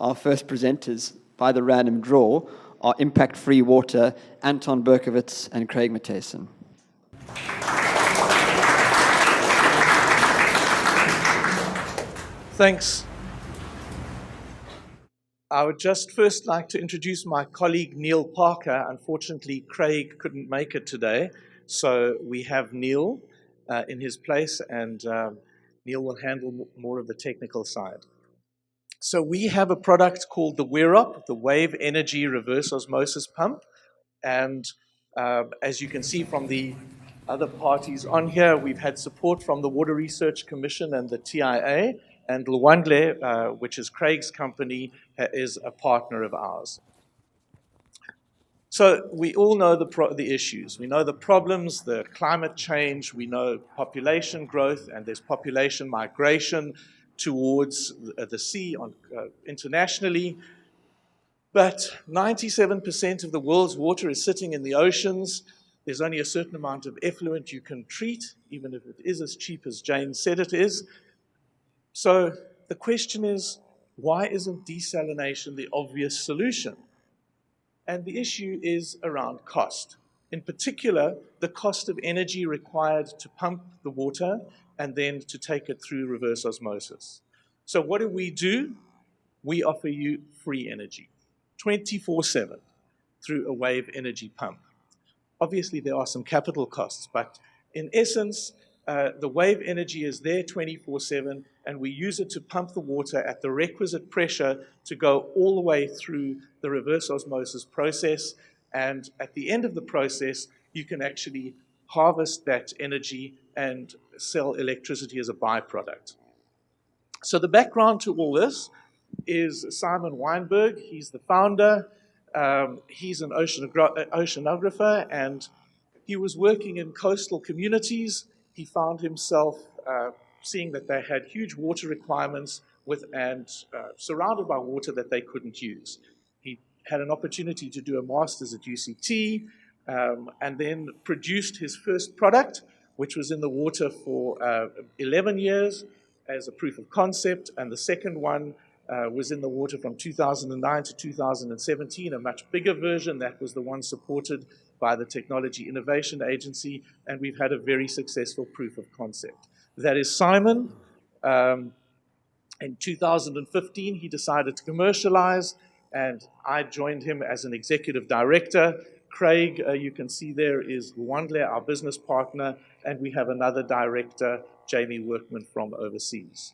our first presenters by the random draw are Impact Free Water, Anton Berkovitz and Craig Matheson. Thanks. I would just first like to introduce my colleague Neil Parker. Unfortunately, Craig couldn't make it today, so we have Neil in his place, and Neil will handle more of the technical side. So we have a product called the WEROP, the Wave Energy Reverse Osmosis Pump, and as you can see from the other parties on here, we've had support from the Water Research Commission and the TIA, and Lwandle, which is Craig's company, is a partner of ours. So we all know the issues. We know the problems, the climate change, we know population growth, and there's population migration towards the sea internationally. But 97% of the world's water is sitting in the oceans. There's only a certain amount of effluent you can treat, even if it is as cheap as Jane said it is. So the question is, why isn't desalination the obvious solution? And the issue is around cost. In particular, the cost of energy required to pump the water and then to take it through reverse osmosis. So what do? We offer you free energy, 24/7, through a wave energy pump. Obviously, there are some capital costs, but in essence, the wave energy is there 24/7, and we use it to pump the water at the requisite pressure to go all the way through the reverse osmosis process. And at the end of the process, you can actually harvest that energy and sell electricity as a byproduct. So the background to all this is Simon Weinberg. He's the founder. He's an oceanographer, and he was working in coastal communities. He found himself seeing that they had huge water requirements and surrounded by water that they couldn't use. He had an opportunity to do a master's at UCT and then produced his first product, which was in the water for 11 years as a proof of concept, and the second one was in the water from 2009 to 2017, a much bigger version. That was the one supported by the Technology Innovation Agency, and we've had a very successful proof of concept. That is Simon. In 2015, he decided to commercialize, and I joined him as an executive director. Craig, you can see there, is Lwandle, our business partner, and we have another director, Jamie Workman, from overseas.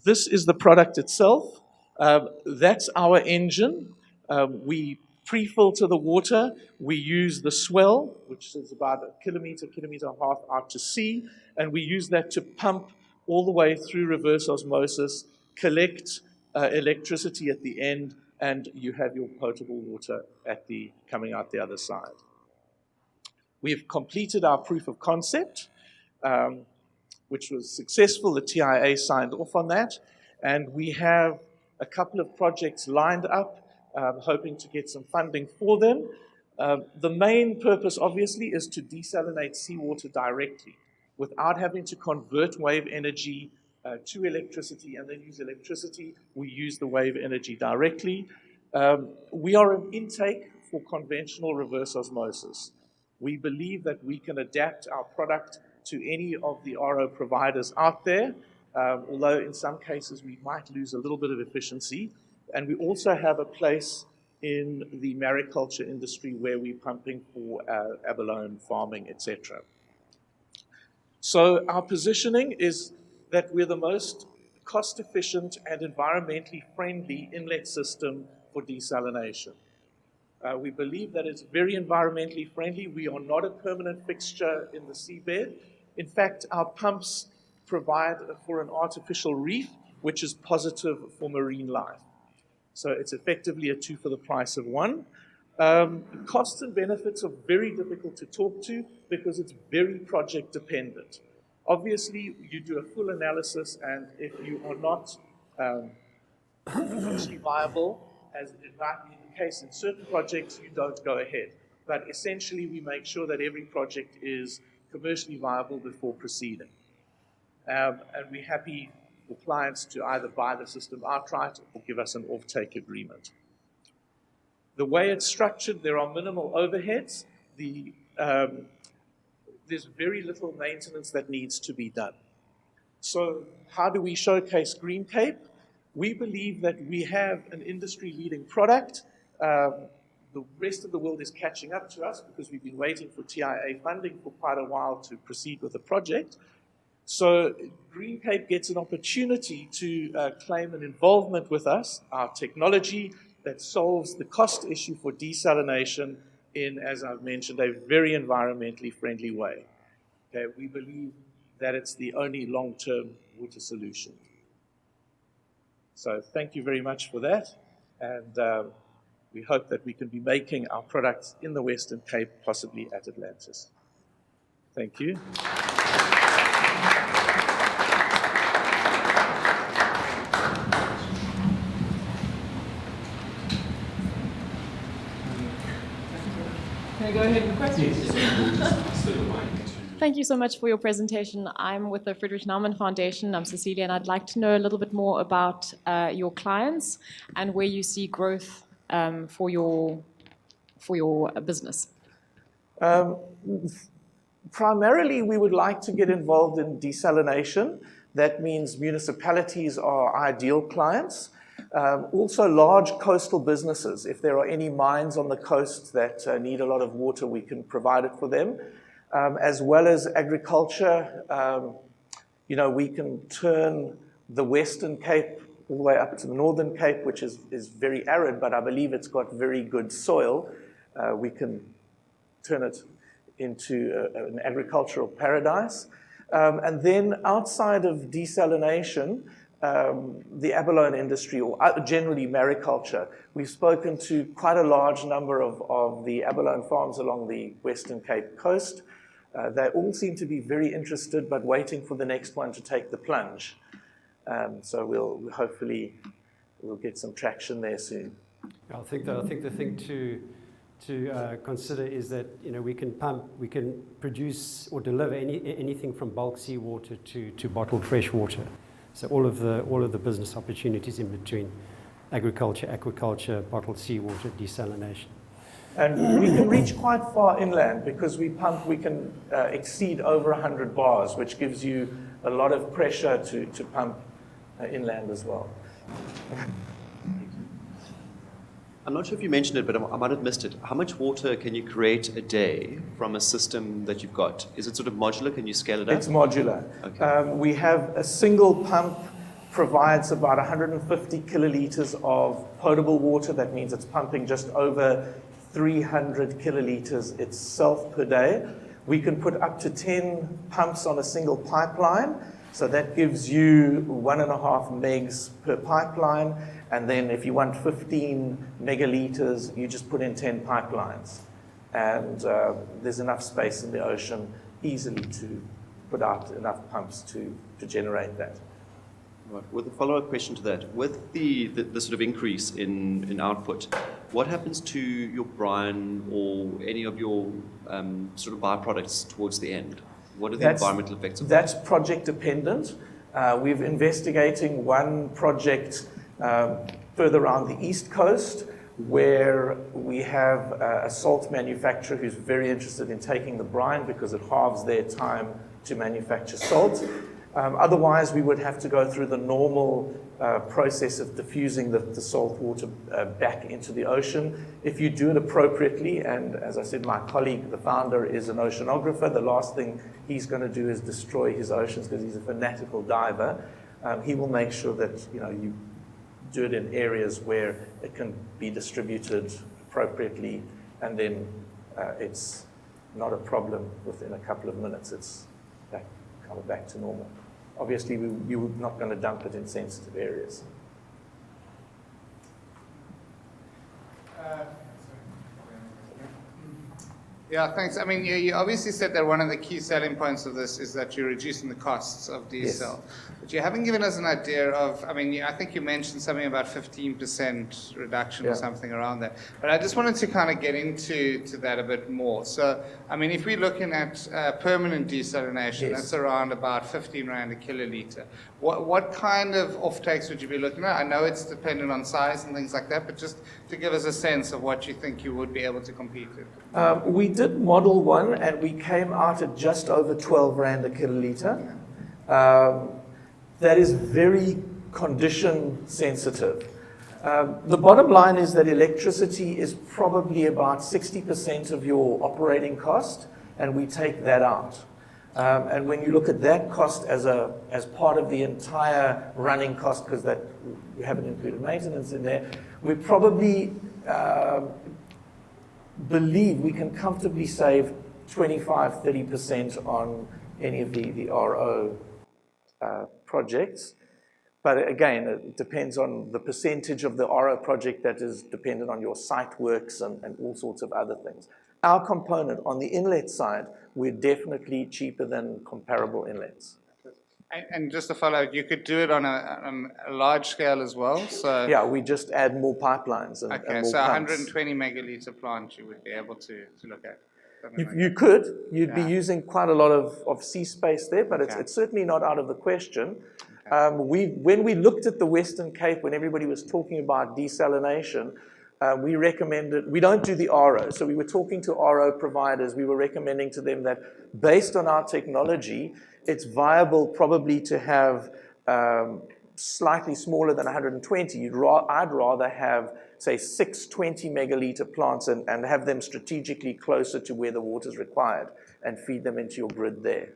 This is the product itself. That's our engine. We pre-filter the water. We use the swell, which is about a kilometer and a half out to sea, and we use that to pump all the way through reverse osmosis, collect electricity at the end, and you have your potable water coming out the other side. We've completed our proof of concept, which was successful. The TIA signed off on that, and we have a couple of projects lined up, hoping to get some funding for them. The main purpose, obviously, is to desalinate seawater directly without having to convert wave energy to electricity and then use electricity. We use the wave energy directly. We are an intake for conventional reverse osmosis. We believe that we can adapt our product to any of the RO providers out there, although in some cases we might lose a little bit of efficiency. And we also have a place in the mariculture industry where we're pumping for abalone farming, etc. So our positioning is that we're the most cost-efficient and environmentally friendly inlet system for desalination. We believe that it's very environmentally friendly. We are not a permanent fixture in the seabed. In fact, our pumps provide for an artificial reef, which is positive for marine life. So it's effectively a two for the price of one. Costs and benefits are very difficult to talk to because it's very project dependent. Obviously, you do a full analysis, and if you are not commercially viable, as it might be the case in certain projects, you don't go ahead. But essentially, we make sure that every project is commercially viable before proceeding. And we're happy for clients to either buy the system outright or give us an offtake agreement. The way it's structured, there are minimal overheads. There's very little maintenance that needs to be done. So how do we showcase GreenCape? We believe that we have an industry-leading product. The rest of the world is catching up to us because we've been waiting for TIA funding for quite a while to proceed with the project. So GreenCape gets an opportunity to claim an involvement with us, our technology that solves the cost issue for desalination in, as I've mentioned, a very environmentally friendly way. Okay, we believe that it's the only long-term water solution. So thank you very much for that, and we hope that we can be making our products in the Western Cape, possibly at Atlantis. Thank you. Can I go ahead with questions? Thank you so much for your presentation. I'm with the Friedrich Naumann Foundation. I'm Cecilia, and I'd like to know a little bit more about your clients and where you see growth for your business. Primarily, we would like to get involved in desalination. That means municipalities are ideal clients. Also large coastal businesses. If there are any mines on the coast that need a lot of water, we can provide it for them. As well as agriculture. We can turn the Western Cape all the way up to the Northern Cape, which is very arid, but I believe it's got very good soil. We can turn it into an agricultural paradise. And then outside of desalination, the abalone industry, or generally mariculture. We've spoken to quite a large number of the abalone farms along the Western Cape coast. They all seem to be very interested, but waiting for the next one to take the plunge. So we'll hopefully get some traction there soon. I think the thing to consider is that we can produce or deliver anything from bulk seawater to bottled fresh water. So all of the business opportunities in between: agriculture, aquaculture, bottled seawater, desalination. And we can reach quite far inland because we can exceed over 100 bars, which gives you a lot of pressure to pump inland as well. I'm not sure if you mentioned it, but I might have missed it. How much water can you create a day from a system that you've got? Is it sort of modular? Can you scale it up? It's modular. Okay. We have a single pump provides about 150 kiloliters of potable water. That means it's pumping just over 300 kiloliters itself per day. We can put up to 10 pumps on a single pipeline. So that gives you 1.5 megs per pipeline. And then if you want 15 megaliters, you just put in 10 pipelines. And there's enough space in the ocean easily to put out enough pumps to generate that. Right. With a follow-up question to that, with the sort of increase in output, what happens to your brine or any of your sort of byproducts towards the end? What are the environmental effects of that? That's project dependent. We're investigating one project further around the East Coast where we have a salt manufacturer who's very interested in taking the brine because it halves their time to manufacture salt. Otherwise, we would have to go through the normal process of diffusing the salt water back into the ocean. If you do it appropriately, and as I said, my colleague, the founder, is an oceanographer, the last thing he's going to do is destroy his oceans because he's a fanatical diver. He will make sure that you do it in areas where it can be distributed appropriately, and then it's not a problem within a couple of minutes. It's back to normal. Obviously, we're not going to dump it in sensitive areas. Yeah, thanks. I mean, you obviously said that one of the key selling points of this is that you're reducing the costs of diesel. Yes. But you haven't given us an idea of, I mean, I think you mentioned something about 15% reduction or something around that. But I just wanted to kind of get into that a bit more. So, I mean, if we're looking at permanent desalination, that's around about 15 Rand a kiloliter. What kind of offtakes would you be looking at? I know it's dependent on size and things like that, but just to give us a sense of what you think you would be able to compete with. We did model one, and we came out at just over 12 Rand a kiloliter. That is very condition sensitive. The bottom line is that electricity is probably about 60% of your operating cost, and we take that out. And when you look at that cost as part of the entire running cost, because that we haven't included maintenance in there, we probably believe we can comfortably save 25-30% on any of the RO projects. But again, it depends on the percentage of the RO project that is dependent on your site works and all sorts of other things. Our component on the inlet side, we're definitely cheaper than comparable inlets. And just to follow, you could do it on a large scale as well. So yeah, we just add more pipelines and more so pumps. 120 megaliter plant you would be able to look at. You could. You'd be using quite a lot of sea space there, but it's certainly not out of the question. When we looked at the Western Cape, when everybody was talking about desalination, we recommended, we don't do the RO, so we were talking to RO providers. We were recommending to them that based on our technology, it's viable probably to have slightly smaller than 120. I'd rather have, say, 6 20 megaliter plants and have them strategically closer to where the water is required and feed them into your grid there.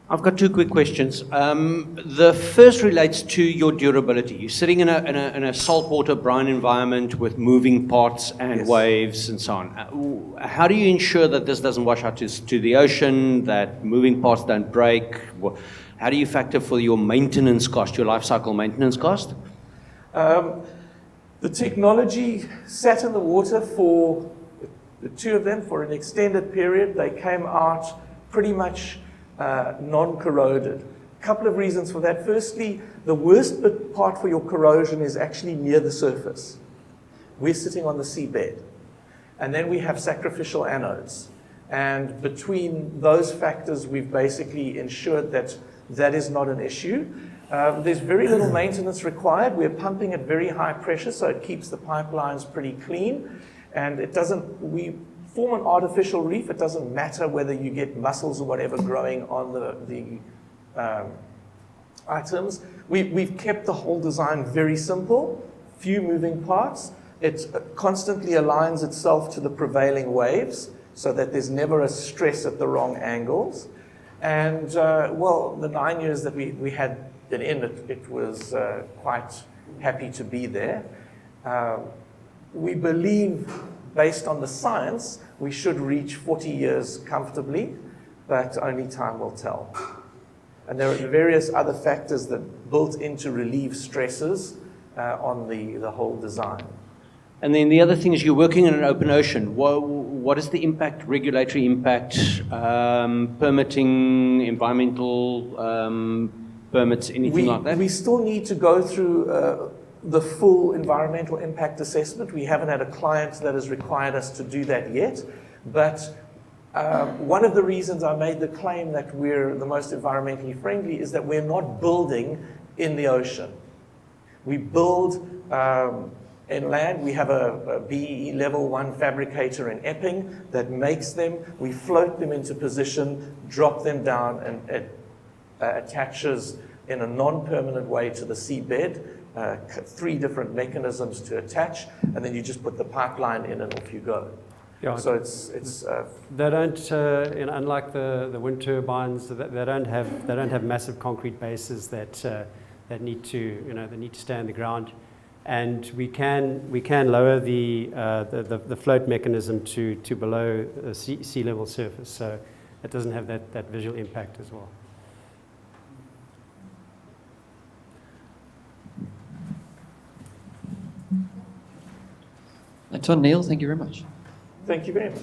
I've got two quick questions. The first relates to your durability. You're sitting in a saltwater brine environment with moving parts and waves and so on. How do you ensure that this doesn't wash out to the ocean, that moving parts don't break? How do you factor for your maintenance cost, your life cycle maintenance cost? The technology sat in the water for the two of them for an extended period. They came out pretty much non-corroded. A couple of reasons for that. Firstly, the worst part for your corrosion is actually near the surface. We're sitting on the seabed. And then we have sacrificial anodes. And between those factors, we've basically ensured that that is not an issue. There's very little maintenance required. We're pumping at very high pressure, so it keeps the pipelines pretty clean. And we form an artificial reef. It doesn't matter whether you get mussels or whatever growing on the items. We've kept the whole design very simple, few moving parts. It constantly aligns itself to the prevailing waves so that there's never a stress at the wrong angles. And well, the 9 years that we had it in, it was quite happy to be there. We believe, based on the science, we should reach 40 years comfortably, but only time will tell. And there are various other factors that built in to relieve stresses on the whole design. And then the other thing is you're working in an open ocean. What is the impact, regulatory impact, permitting, environmental permits, anything like that? We still need to go through the full environmental impact assessment. We haven't had a client that has required us to do that yet. But one of the reasons I made the claim that we're the most environmentally friendly is that we're not building in the ocean. We build inland. We have a BEE level 1 fabricator in Epping that makes them. We float them into position, drop them down, and it attaches in a non-permanent way to the seabed. 3 different mechanisms to attach, and then you just put the pipeline in and off you go. Yeah. So it's they don't, unlike the wind turbines, they don't have massive concrete bases that need to stay on the ground. And we can lower the float mechanism to below sea level surface, so it doesn't have that visual impact as well. Anton, Neil, thank you very much. Thank you very much.